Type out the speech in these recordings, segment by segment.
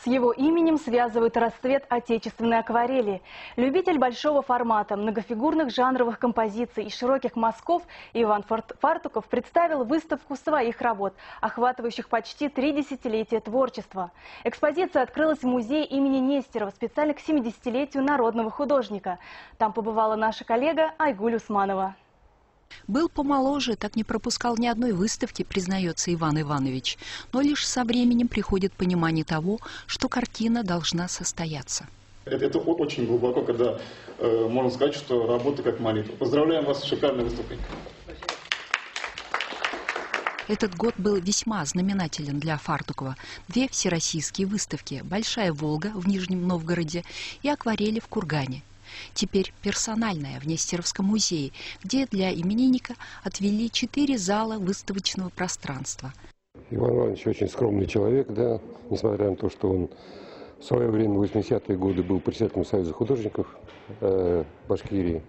С его именем связывают расцвет отечественной акварели. Любитель большого формата, многофигурных жанровых композиций и широких мазков Иван Фартуков представил выставку своих работ, охватывающих почти 3 десятилетия творчества. Экспозиция открылась в музее имени Нестерова специально к 70-летию народного художника. Там побывала наша коллега Айгуль Усманова. Был помоложе, так не пропускал ни одной выставки, признается Иван Иванович. Но лишь со временем приходит понимание того, что картина должна состояться. Это очень глубоко, когда можно сказать, что работа как молитва. Поздравляем вас с шикарной выставкой. Этот год был весьма знаменателен для Фартукова. 2 всероссийские выставки: «Большая Волга» в Нижнем Новгороде и «Акварели» в Кургане. Теперь персональная в Нестеровском музее, где для именинника отвели 4 зала выставочного пространства. Иван Иванович очень скромный человек, да, несмотря на то, что он в свое время, в 80-е годы, был председателем Союза художников Башкирии.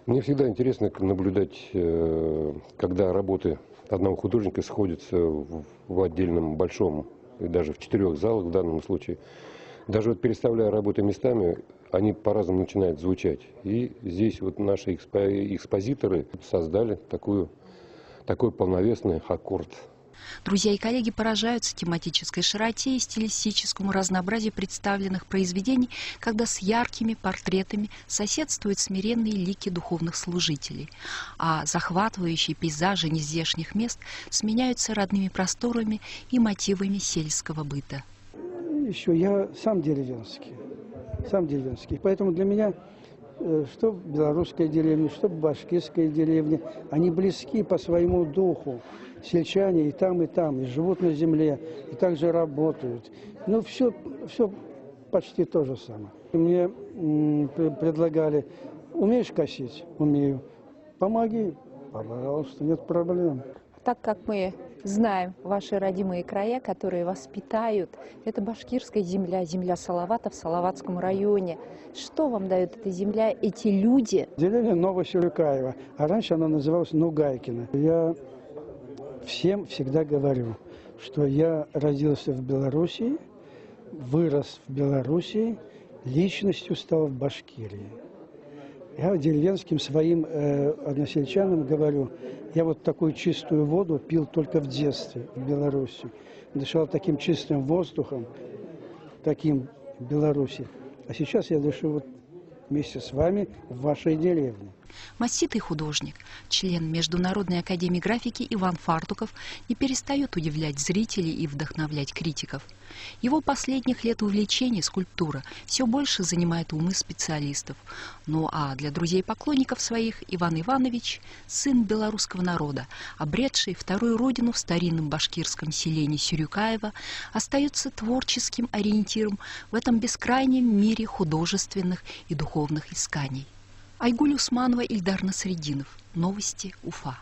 Мне всегда интересно наблюдать, когда работы одного художника сходятся в отдельном большом, и даже в 4 залах в данном случае. Даже вот переставляя работы местами, они по-разному начинают звучать. И здесь вот наши экспозиторы создали такой полновесный аккорд. Друзья и коллеги поражаются тематической широте и стилистическому разнообразию представленных произведений, когда с яркими портретами соседствуют смиренные лики духовных служителей, а захватывающие пейзажи нездешних мест сменяются родными просторами и мотивами сельского быта. Еще я сам деревенский, поэтому для меня что белорусская деревня, что башкирская деревня, они близки по своему духу. Сельчане и там, и живут на земле, и также работают. Ну, все почти то же самое. Мне предлагали: умеешь косить? Умею. Помоги, пожалуйста, нет проблем. Так как мы знаем ваши родимые края, которые воспитают, это башкирская земля, земля Салавата в Салаватском районе. Что вам дает эта земля, эти люди? Деревня Новосюрюкаева, а раньше она называлась Нугайкина. Я всем всегда говорю, что я родился в Белоруссии, вырос в Белоруссии, личностью стал в Башкирии. Я деревенским своим односельчанам говорю: я вот такую чистую воду пил только в детстве в Беларуси. Дышал таким чистым воздухом, таким в Беларуси. А сейчас я дышу вот вместе с вами в вашей деревне. Маститый художник, член Международной академии графики Иван Фартуков не перестает удивлять зрителей и вдохновлять критиков. Его последних лет увлечение скульптура все больше занимает умы специалистов. Ну а для друзей и поклонников своих Иван Иванович – сын белорусского народа, обретший вторую родину в старинном башкирском селении Сюрюкаево, остается творческим ориентиром в этом бескрайнем мире художественных и духовных исканий. Айгуль Усманова, Ильдар Насреддинов. Новости Уфа.